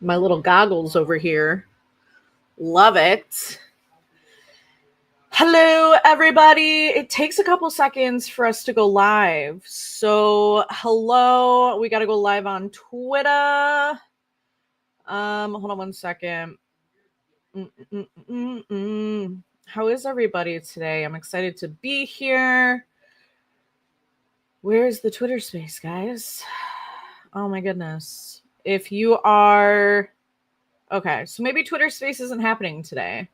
my little goggles over here. Love it. Hello, everybody. It takes a couple seconds for us to go live. So, hello. We got to go live on Twitter. Hold on one second. How is everybody today? I'm excited to be here. Where's the Twitter space, guys? Oh my goodness. If you are... Okay, so maybe Twitter space isn't happening today.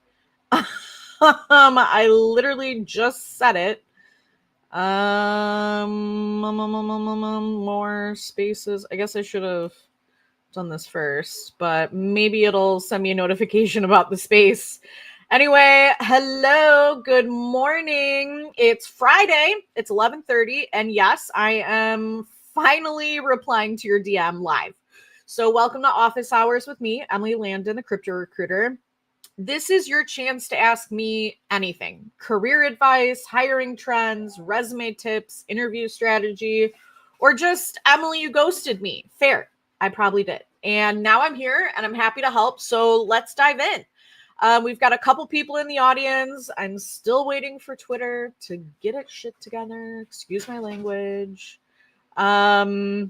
I literally just said it. More spaces. I guess I should have done this first, but maybe it'll send me a notification about the space. Anyway, hello, good morning. It's Friday. It's 11:30, and yes, I am finally replying to your DM live. So welcome to Office Hours with me, Emily Landon, the Crypto Recruiter. This is your chance to ask me anything: career advice, hiring trends, resume tips, interview strategy, or just, Emily, you ghosted me. Fair. I probably did. And now I'm here and I'm happy to help. So let's dive in. We've got a couple people in the audience. I'm still waiting for Twitter to get its shit together. Excuse my language. So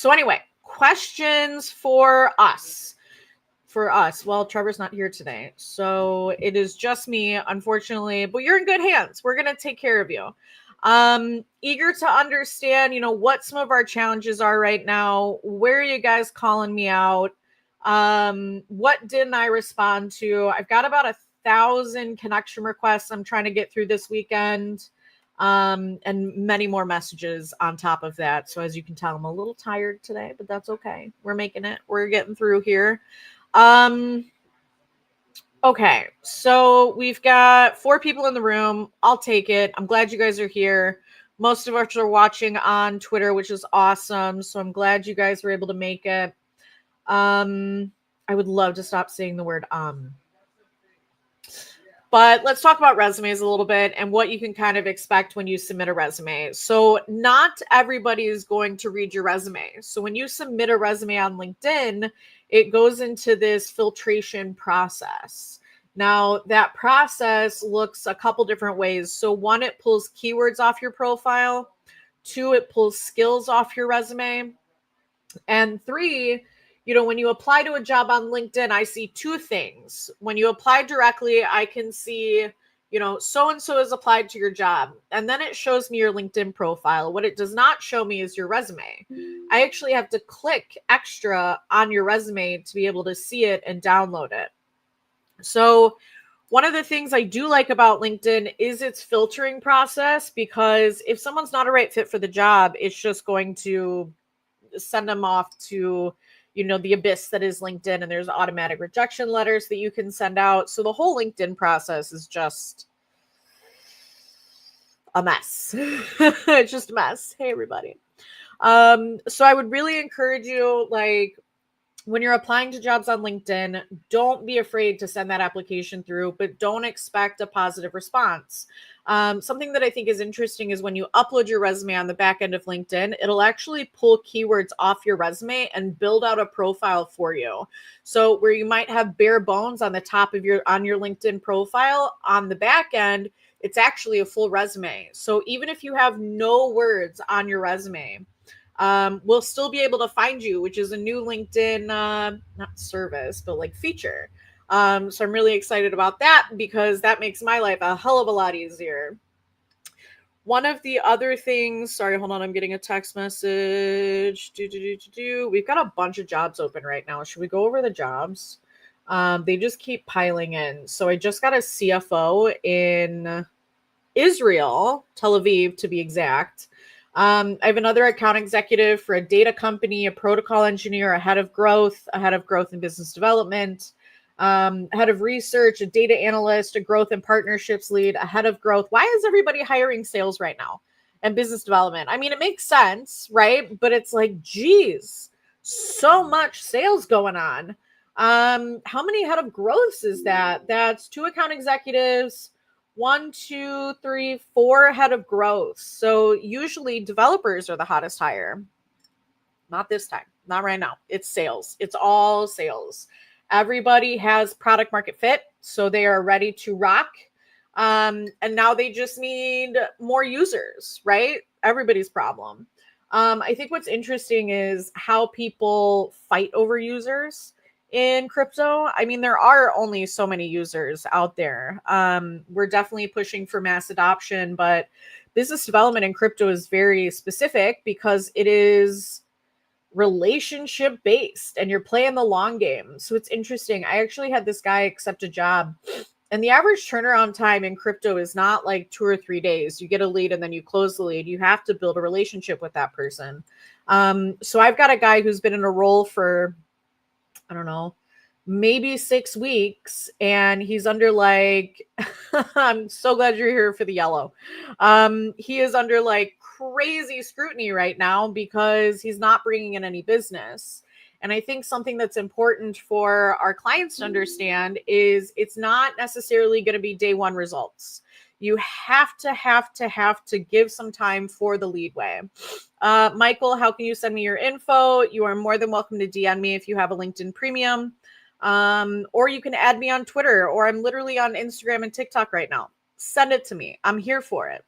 anyway, questions for us. Well, Trevor's not here today, so it is just me, unfortunately, but you're in good hands. We're going to take care of you. Eager to understand, what some of our challenges are right now. Where are you guys calling me out? What didn't I respond to? I've got about 1,000 connection requests I'm trying to get through this weekend. And many more messages on top of that. So as you can tell, I'm a little tired today, but that's okay. We're making it. We're getting through here. Okay, so we've got 4 people in the room. I'll take it. I'm glad you guys are here. Most of us are watching on Twitter, which is awesome. So I'm glad you guys were able to make it. I would love to stop saying the word But let's talk about resumes a little bit and what you can kind of expect when you submit a resume. So not everybody is going to read your resume. So when you submit a resume on LinkedIn, it goes into this filtration process. Now, that process looks a couple different ways. So 1, it pulls keywords off your profile. 2, it pulls skills off your resume. And 3, when you apply to a job on LinkedIn, I see 2 things. When you apply directly, I can see, so-and-so has applied to your job. And then it shows me your LinkedIn profile. What it does not show me is your resume. I actually have to click extra on your resume to be able to see it and download it. So one of the things I do like about LinkedIn is its filtering process, because if someone's not a right fit for the job, it's just going to send them off to the abyss that is LinkedIn, and there's automatic rejection letters that you can send out. So the whole LinkedIn process is just a mess. It's just a mess. Hey, everybody. So I would really encourage you, when you're applying to jobs on LinkedIn, don't be afraid to send that application through, but don't expect a positive response. Something that I think is interesting is when you upload your resume on the back end of LinkedIn, it'll actually pull keywords off your resume and build out a profile for you. So where you might have bare bones on the top of your LinkedIn profile, on the back end, it's actually a full resume. So even if you have no words on your resume, we'll still be able to find you, which is a new LinkedIn, not service, but feature. So I'm really excited about that, because that makes my life a hell of a lot easier. One of the other things, sorry, hold on, I'm getting a text message. We've got a bunch of jobs open right now. Should we go over the jobs? They just keep piling in. So I just got a CFO in Israel, Tel Aviv to be exact. I have another account executive for a data company, a protocol engineer, a head of growth and business development, head of research, a data analyst, a growth and partnerships lead, a head of growth. Why is everybody hiring sales right now and business development? I mean, it makes sense, right? But it's geez, so much sales going on. How many head of growths is that? That's 2 account executives, 1, 2, 3, 4 head of growth. So usually developers are the hottest hire. Not this time. Not right now. It's sales. It's all sales. Everybody has product market fit, so they are ready to rock. And now they just need more users, right? Everybody's problem. I think what's interesting is how people fight over users in crypto. I mean, there are only so many users out there. We're definitely pushing for mass adoption, but business development in crypto is very specific because it is relationship based and you're playing the long game. So it's interesting. I actually had this guy accept a job, and the average turnaround time in crypto is not like 2 or 3 days. You get a lead and then you close the lead. You have to build a relationship with that person. So I've got a guy who's been in a role for, I don't know, maybe 6 weeks, and he's under like I'm so glad you're here for the yellow. He is under like crazy scrutiny right now because he's not bringing in any business. And I think something that's important for our clients to understand is it's not necessarily going to be day one results. You have to give some time for the leadway. Michael, how can you send me your info? You are more than welcome to DM me if you have a LinkedIn Premium. Or you can add me on Twitter, or I'm literally on Instagram and TikTok right now. Send it to me. I'm here for it.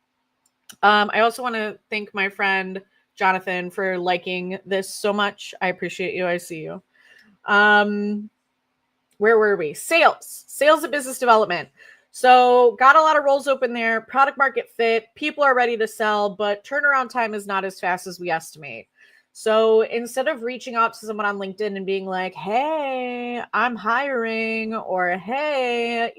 I also want to thank my friend Jonathan for liking this so much. I appreciate you. I see you. Where were we? Sales and business development. So got a lot of roles open there. Product market fit. People are ready to sell, but turnaround time is not as fast as we estimate. So instead of reaching out to someone on LinkedIn and being like, hey, I'm hiring, or hey,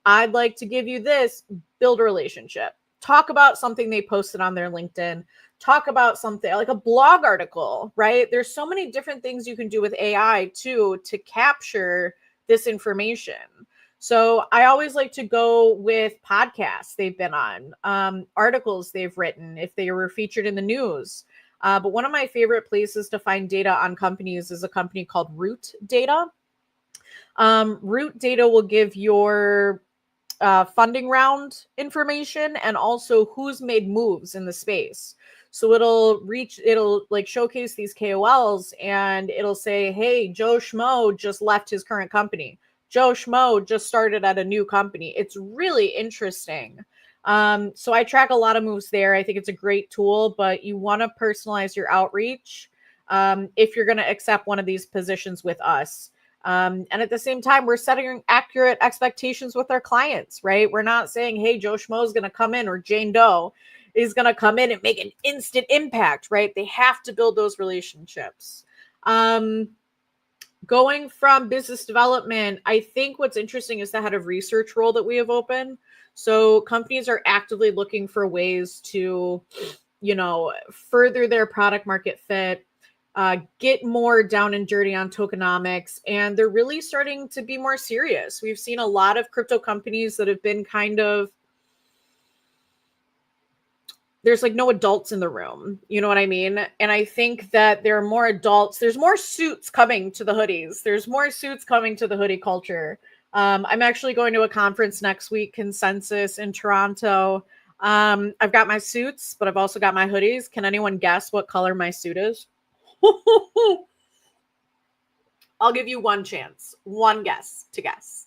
I'd like to give you this, build a relationship. Talk about something they posted on their LinkedIn. Talk about something like a blog article, right? There's so many different things you can do with AI too to capture this information. So I always like to go with podcasts they've been on, articles they've written, if they were featured in the news. But one of my favorite places to find data on companies is a company called Root Data. Root Data will give your funding round information and also who's made moves in the space. So it'll like showcase these KOLs and it'll say, hey, Joe Schmo just left his current company. Joe Schmo just started at a new company. It's really interesting. So I track a lot of moves there. I think it's a great tool, but you want to personalize your outreach if you're going to accept one of these positions with us. And at the same time, we're setting accurate expectations with our clients, right? We're not saying, hey, Joe Schmo is going to come in, or Jane Doe is going to come in and make an instant impact, right? They have to build those relationships. Going from business development, I think what's interesting is the head of research role that we have open. So companies are actively looking for ways to, further their product market fit, get more down and dirty on tokenomics, and they're really starting to be more serious. We've seen a lot of crypto companies that have been kind of, there's like no adults in the room. You know what I mean? And I think that there are more adults. There's more suits coming to the hoodies. There's more suits coming to the hoodie culture. I'm actually going to a conference next week, Consensus in Toronto. I've got my suits, but I've also got my hoodies. Can anyone guess what color my suit is? I'll give you one chance, one guess to guess.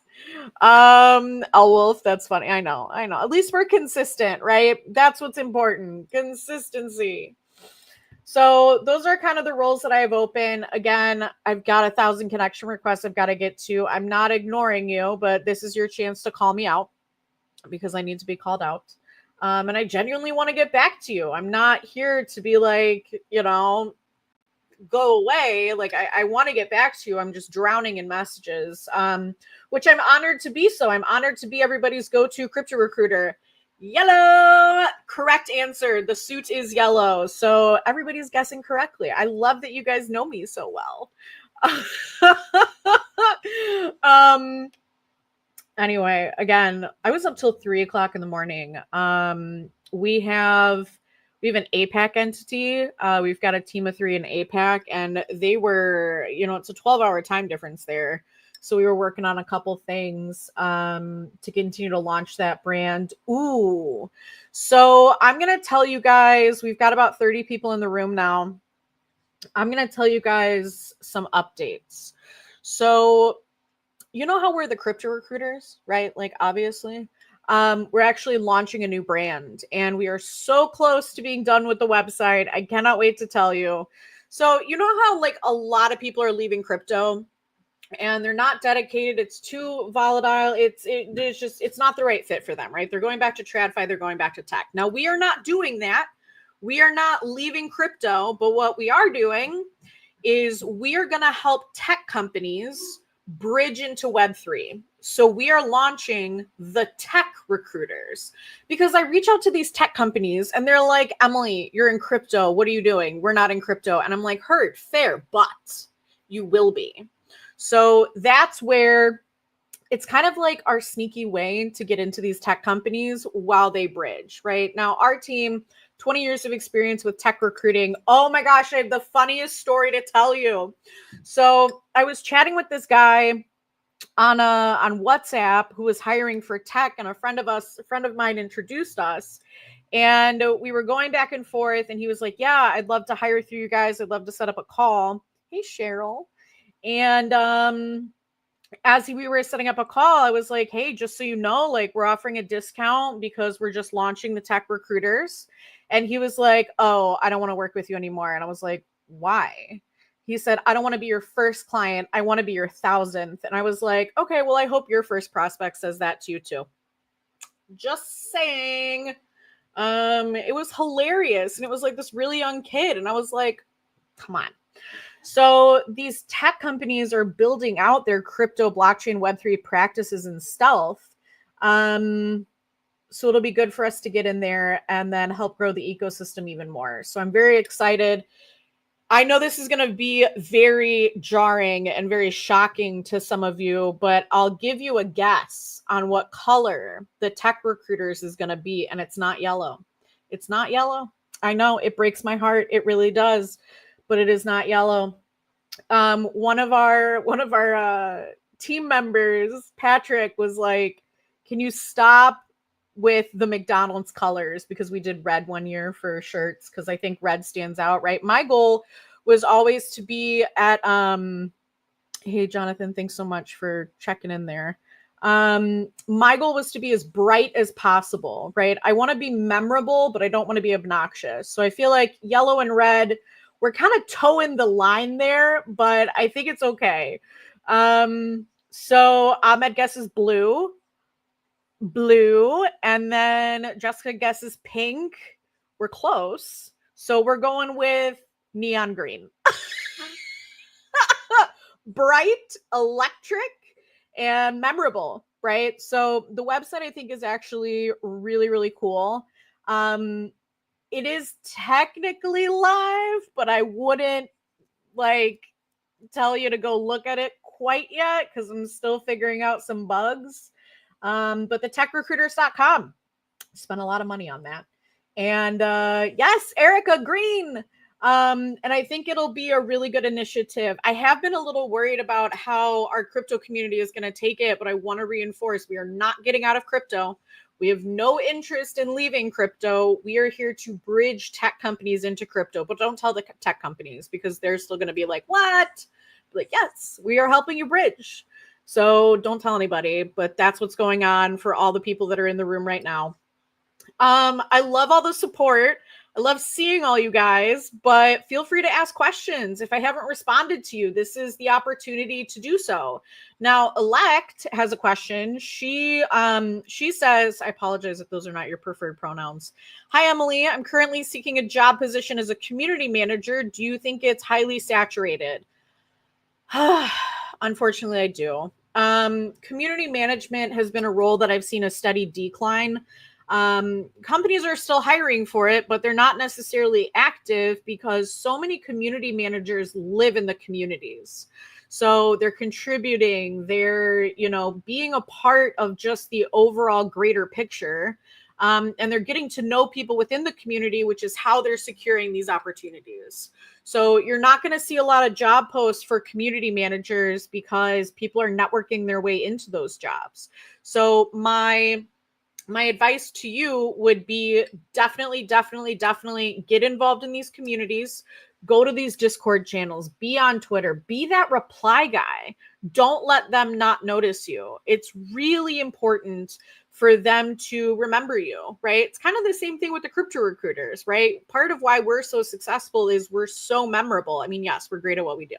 Wolf, that's funny. I know. At least we're consistent, right? That's what's important. Consistency. So those are kind of the roles that I have open. Again, I've got 1,000 connection requests I've got to get to. I'm not ignoring you, but this is your chance to call me out because I need to be called out. And I genuinely want to get back to you. I'm not here to be like, go away. Like I want to get back to you. I'm just drowning in messages, which I'm honored to be. So I'm honored to be everybody's go-to crypto recruiter. Yellow, correct answer. The suit is yellow. So everybody's guessing correctly. I love that you guys know me so well. Anyway, again, I was up till 3:00 in the morning. We have an APAC entity. We've got a team of 3 in APAC, and they were, it's a 12-hour time difference there. So we were working on a couple things to continue to launch that brand. Ooh. So I'm going to tell you guys, we've got about 30 people in the room now. I'm going to tell you guys some updates. So, you know how we're the crypto recruiters, right? Like, obviously. We're actually launching a new brand, and we are so close to being done with the website. I cannot wait to tell you. So, you know how like a lot of people are leaving crypto and they're not dedicated, it's too volatile, it's not the right fit for them, right? They're going back to TradFi, they're going back to tech. Now, we are not doing that. We are not leaving crypto, but what we are doing is we are going to help tech companies bridge into Web3. So we are launching the tech recruiters, because I reach out to these tech companies and they're like, Emily, you're in crypto, what are you doing? We're not in crypto. And I'm like, heard, fair, but you will be. So that's where it's kind of like our sneaky way to get into these tech companies while they bridge, right? Now, our team, 20 years of experience with tech recruiting. Oh my gosh, I have the funniest story to tell you. So I was chatting with this guy on WhatsApp who was hiring for tech, and a friend of mine introduced us. And we were going back and forth, and he was like, yeah, I'd love to hire through you guys. I'd love to set up a call. Hey, Cheryl. And as we were setting up a call, I was like, hey, just so you know, like, we're offering a discount because we're just launching the tech recruiters. And he was like, oh, I don't want to work with you anymore. And I was like, why? He said, I don't want to be your first client. I want to be your 1,000th. And I was like, okay, well, I hope your first prospect says that to you too. Just saying. It was hilarious. And it was like this really young kid. And I was like, come on. So these tech companies are building out their crypto, blockchain, Web3 practices in stealth. So it'll be good for us to get in there and then help grow the ecosystem even more. So I'm very excited. I know this is going to be very jarring and very shocking to some of you, but I'll give you a guess on what color the tech recruiters is going to be. And it's not yellow. It's not yellow. I know it breaks my heart. It really does, but it is not yellow. One of our team members, Patrick, was like, can you stop with the McDonald's colors? Because we did red one year for shirts, because I think red stands out, right? My goal was always to be at hey Jonathan, thanks so much for checking in there. My goal was to be as bright as possible, right? I want to be memorable, but I don't want to be obnoxious. So I feel like yellow and red, we're kind of towing the line there, but I think it's okay. So Ahmed guesses blue, and then Jessica guesses pink. We're close. So we're going with neon green. Bright, electric, and memorable, right? So the website, I think, is actually really, really cool. It is technically live, but I wouldn't like tell you to go look at it quite yet because I'm still figuring out some bugs. But the techrecruiters.com, spent a lot of money on that. And yes, Erica Green. And I think it'll be a really good initiative. I have been a little worried about how our crypto community is going to take it, but I want to reinforce we are not getting out of crypto. We have no interest in leaving crypto. We are here to bridge tech companies into crypto, but don't tell the tech companies because they're still going to be like, what? Like, yes, we are helping you bridge. So don't tell anybody, but that's what's going on for all the people that are in the room right now. I love all the support. I love seeing all you guys, but feel free to ask questions. If I haven't responded to you, this is the opportunity to do so. Now, Elect has a question. She says, I apologize if those are not your preferred pronouns. Hi, Emily. I'm currently seeking a job position as a community manager. Do you think it's highly saturated? Unfortunately, I do. Community management has been a role that I've seen a steady decline. Companies are still hiring for it, but they're not necessarily active because so many community managers live in the communities. So they're contributing, they're, being a part of just the overall greater picture. And they're getting to know people within the community, which is how they're securing these opportunities. So you're not going to see a lot of job posts for community managers because people are networking their way into those jobs. So my advice to you would be definitely get involved in these communities, Go to these Discord channels, be on Twitter, be that reply guy. Don't let them not notice you. It's really important for them to remember you, right? It's kind of the same thing with the crypto recruiters, right? Part of why we're so successful is we're so memorable. I mean, yes, we're great at what we do.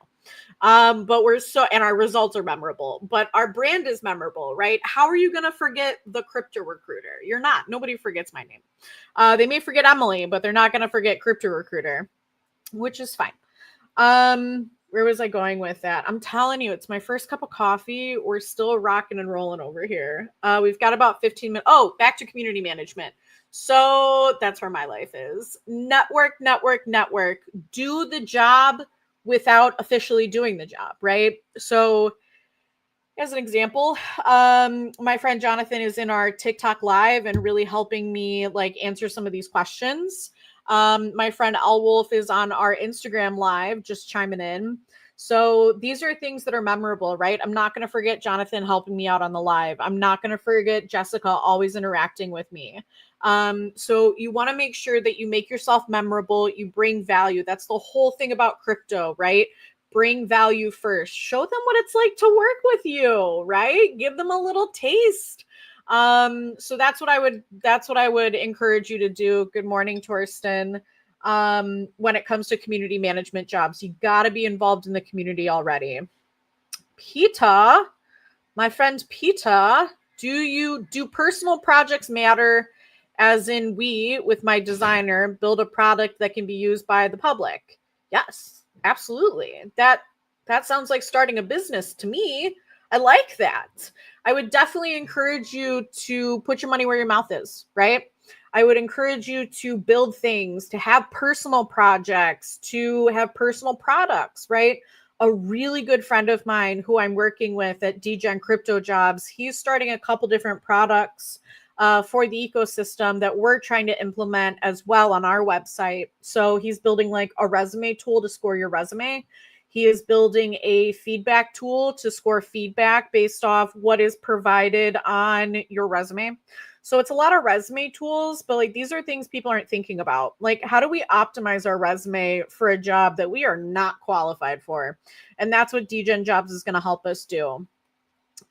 But and our results are memorable, but our brand is memorable, right? How are you going to forget the crypto recruiter? You're not. Nobody forgets my name. They may forget Emily, but they're not going to forget crypto recruiter, which is fine. Where was I going with that? I'm telling you, it's my first cup of coffee. We're still rocking and rolling over here. We've got about 15 minutes. Oh, back to community management. So that's where my life is. Network. Do the job without officially doing the job, right? So as an example, my friend Jonathan is in our TikTok live and really helping me like answer some of these questions. My friend Al Wolf is on our Instagram live, just chiming in. So these are things that are memorable, right? I'm not going to forget Jonathan helping me out on the live. I'm not going to forget Jessica always interacting with me. So you want to make sure that you make yourself memorable. You bring value. That's the whole thing about crypto, right? Bring value first. Show them what it's like to work with you, right? Give them a little taste. So that's what I would encourage you to do. Good morning, Torsten. When it comes to community management jobs, you got to be involved in the community already. Peta, my friend Peta, do personal projects matter? As in with my designer, build a product that can be used by the public. Yes, absolutely. That sounds like starting a business to me. I like that. I would definitely encourage you to put your money where your mouth is, right? I would encourage you to build things, to have personal projects, to have personal products, right? A really good friend of mine who I'm working with at DGen Crypto Jobs, he's starting a couple different products for the ecosystem that we're trying to implement as well on our website. So he's building like a resume tool to score your resume. He is building a feedback tool to score feedback based off what is provided on your resume. So it's a lot of resume tools, but like these are things people aren't thinking about. Like, how do we optimize our resume for a job that we are not qualified for? And that's what DGen Jobs is going to help us do.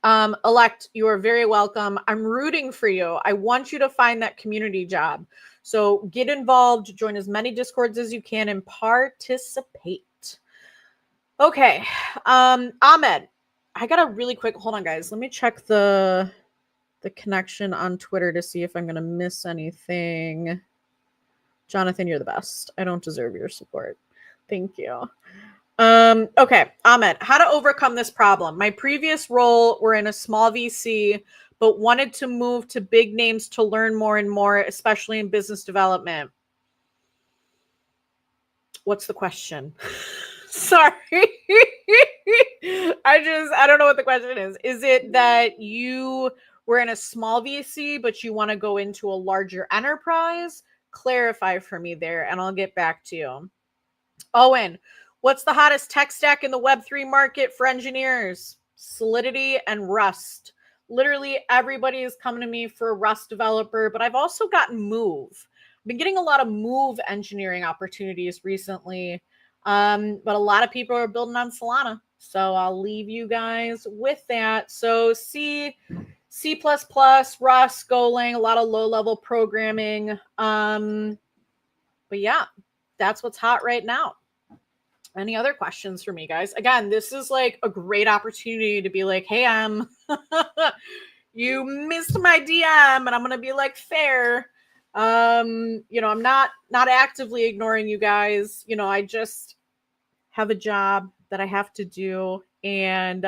Elect, you are very welcome. I'm rooting for you. I want you to find that community job. So get involved, join as many Discords as you can, and participate. Okay. Ahmed, I got a really quick, hold on guys. Let me check the connection on Twitter to see if I'm going to miss anything. Jonathan, you're the best. I don't deserve your support. Thank you. Okay, Ahmed, how to overcome this problem. My previous role were in a small VC, but wanted to move to big names to learn more and more, especially in business development. What's the question? Sorry. I don't know what the question is. Is it that you were in a small VC, but you want to go into a larger enterprise? Clarify for me there, and I'll get back to you. Owen, what's the hottest tech stack in the Web3 market for engineers? Solidity and Rust. Literally everybody is coming to me for a Rust developer, but I've also gotten Move. I've been getting a lot of Move engineering opportunities recently, but a lot of people are building on Solana. So I'll leave you guys with that. So C++, Rust, Golang, a lot of low-level programming. But yeah, that's what's hot right now. Any other questions for me, guys? Again, this is like a great opportunity to be like, hey, you missed my DM, and I'm going to be like, fair. I'm not actively ignoring you guys. I just have a job that I have to do. And,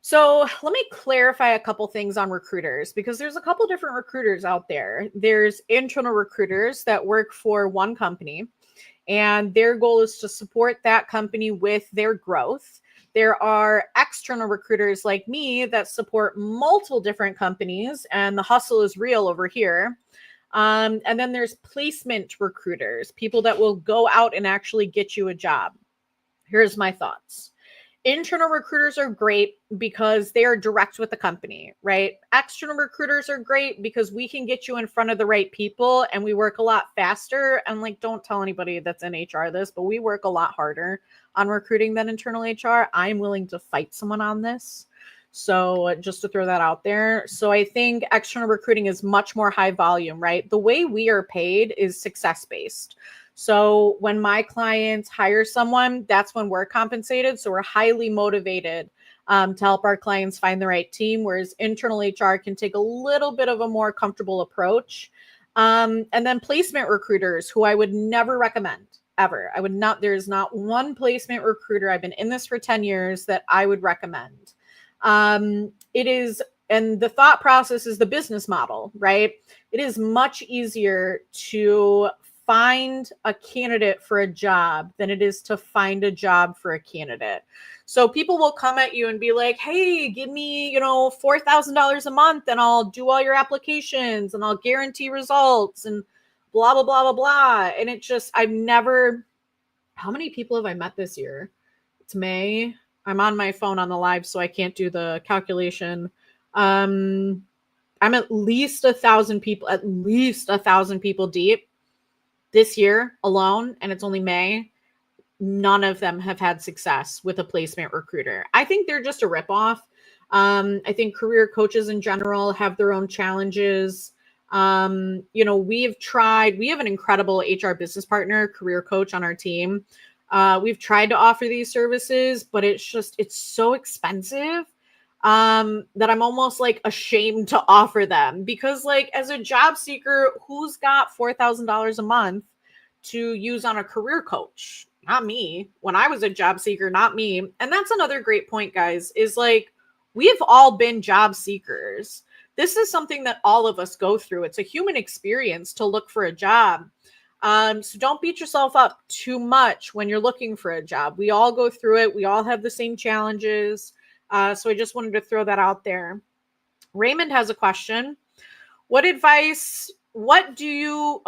so let me clarify a couple things on recruiters, because there's a couple different recruiters out there. There's internal recruiters that work for one company, and their goal is to support that company with their growth. There are external recruiters like me that support multiple different companies, and the hustle is real over here. And then there's placement recruiters, people that will go out and actually get you a job. Here's my thoughts. internal recruiters are great because they are direct with the company, right? External recruiters are great because we can get you in front of the right people and we work a lot faster. And like, don't tell anybody that's in HR this, but we work a lot harder on recruiting than internal HR. I'm willing to fight someone on this. So just to throw that out there. So I think external recruiting is much more high volume, right? The way we are paid is success based. So when my clients hire someone, that's when we're compensated. So we're highly motivated to help our clients find the right team, whereas internal HR can take a little bit of a more comfortable approach. And then placement recruiters, who I would never recommend ever. I would not, there's not one placement recruiter, I've been in this for 10 years, that I would recommend. It is, and the thought process is the business model, right? It is much easier to find a candidate for a job than it is to find a job for a candidate. So people will come at you and be like, hey, give me, $4,000 a month and I'll do all your applications and I'll guarantee results and blah, blah, blah, blah, blah. And it just, how many people have I met this year? It's May. I'm on my phone on the live, so I can't do the calculation. I'm at least 1,000 people deep this year alone, and it's only May. None of them have had success with a placement recruiter. I think they're just a ripoff. I think career coaches in general have their own challenges. We have an incredible HR business partner, career coach on our team. We've tried to offer these services, but it's so expensive that I'm almost like ashamed to offer them, because like as a job seeker, who's got $4,000 a month to use on a career coach? Not me. When I was a job seeker, not me. And that's another great point, guys, is like, we've all been job seekers. This is something that all of us go through. It's a human experience to look for a job. So don't beat yourself up too much when you're looking for a job. We all go through it. We all have the same challenges. So I just wanted to throw that out there. Raymond has a question. What advice would you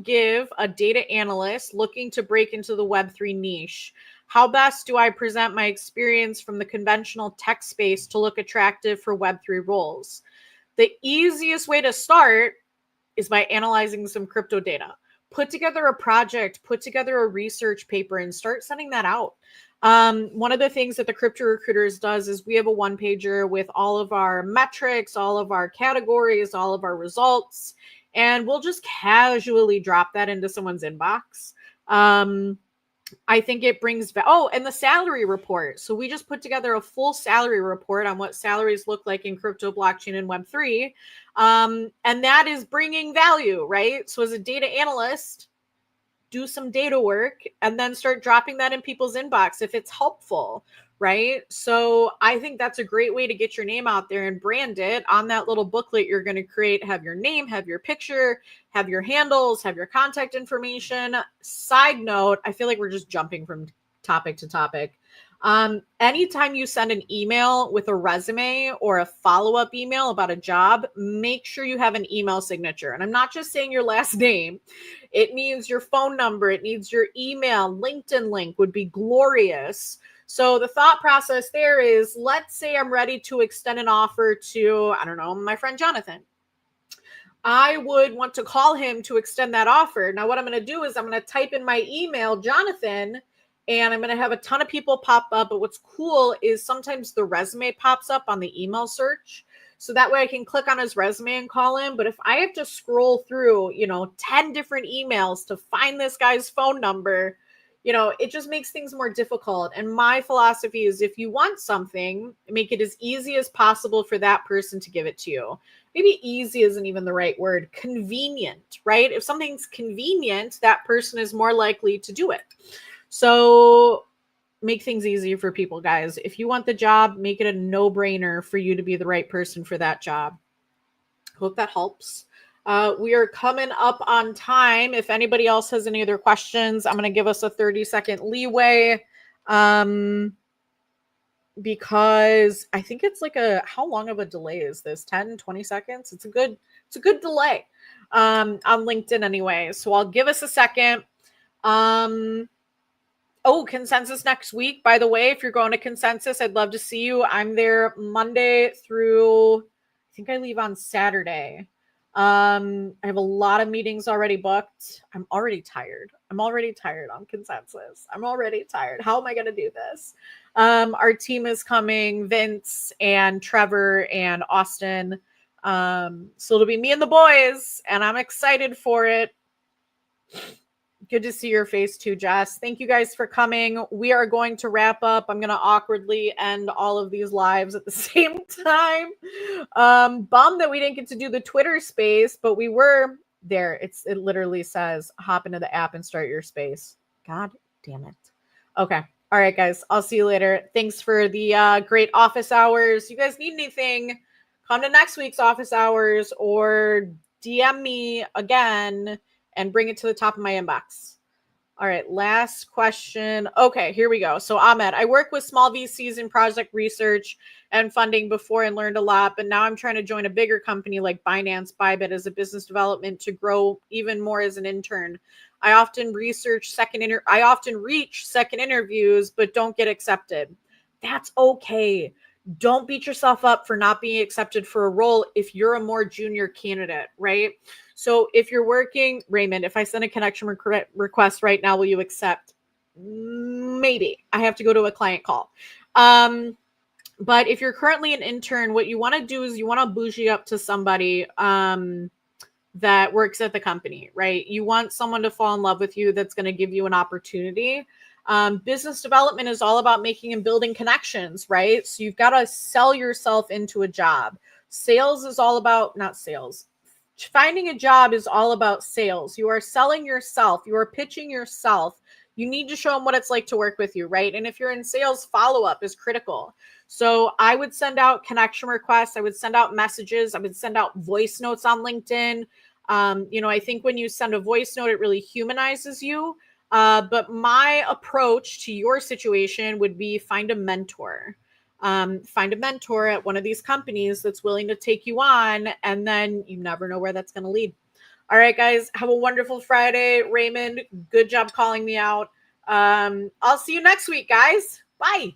give a data analyst looking to break into the Web3 niche? How best do I present my experience from the conventional tech space to look attractive for Web3 roles? The easiest way to start is by analyzing some crypto data. Put together a project, put together a research paper, and start sending that out. One of the things that the Crypto Recruiters does is we have a one-pager with all of our metrics, all of our categories, all of our results, and we'll just casually drop that into someone's inbox. I think it brings, and the salary report. So we just put together a full salary report on what salaries look like in crypto, blockchain, and Web3. And that is bringing value, right? So as a data analyst, do some data work and then start dropping that in people's inbox if it's helpful, right? So I think that's a great way to get your name out there and brand it. On that little booklet you're going to create, have your name, have your picture, have your handles, have your contact information. Side note, I feel like we're just jumping from topic to topic. Anytime you send an email with a resume or a follow-up email about a job, make sure you have an email signature. And I'm not just saying your last name. It needs your phone number. It needs your email. LinkedIn link would be glorious. So the thought process there is, let's say I'm ready to extend an offer to, my friend Jonathan. I would want to call him to extend that offer. Now, what I'm going to do is I'm going to type in my email, Jonathan, and I'm going to have a ton of people pop up. But what's cool is sometimes the resume pops up on the email search. So that way I can click on his resume and call him. But if I have to scroll through, 10 different emails to find this guy's phone number, it just makes things more difficult. And my philosophy is, if you want something, make it as easy as possible for that person to give it to you. Maybe easy isn't even the right word. Convenient, right? If something's convenient, that person is more likely to do it. So make things easy for people, guys. If you want the job, make it a no-brainer for you to be the right person for that job. Hope that helps. We are coming up on time. If anybody else has any other questions, I'm going to give us a 30-second leeway because I think it's like how long of a delay is this? 10, 20 seconds? It's a good delay on LinkedIn anyway. So I'll give us a second. Oh, Consensus next week. By the way, if you're going to Consensus, I'd love to see you. I'm there Monday through, I think I leave on Saturday. I have a lot of meetings already booked. I'm already tired. I'm already tired on Consensus. I'm already tired. How am I going to do this? Our team is coming, Vince and Trevor and Austin. So it'll be me and the boys, and I'm excited for it. Good to see your face too, Jess. Thank you guys for coming. We are going to wrap up. I'm going to awkwardly end all of these lives at the same time. Bummed that we didn't get to do the Twitter space, but we were there. It literally says hop into the app and start your space. God damn it. Okay. All right, guys. I'll see you later. Thanks for the great office hours. You guys need anything, come to next week's office hours or DM me again and bring it to the top of my inbox. All right, last question. Okay, here we go. So Ahmed, I work with small VCs in project research and funding before and learned a lot, but now I'm trying to join a bigger company like Binance, Bybit as a business development to grow even more as an intern. I often reach second interviews, but don't get accepted. That's okay. Don't beat yourself up for not being accepted for a role if you're a more junior candidate, right? So if you're working, Raymond, if I send a connection request right now, will you accept? Maybe. I have to go to a client call. But if you're currently an intern, what you want to do is you want to bougie up to somebody that works at the company, right? You want someone to fall in love with you that's going to give you an opportunity. Business development is all about making and building connections, right? So you've got to sell yourself into a job. Sales is all about, not sales. Finding a job is all about sales. You are selling yourself. You are pitching yourself. You need to show them what it's like to work with you, right? And if you're in sales, follow-up is critical. So I would send out connection requests. I would send out messages. I would send out voice notes on LinkedIn. I think when you send a voice note, it really humanizes you. But my approach to your situation would be find a mentor. Find a mentor at one of these companies that's willing to take you on, and then you never know where that's going to lead. All right, guys, have a wonderful Friday. Raymond, good job calling me out. I'll see you next week, guys. Bye.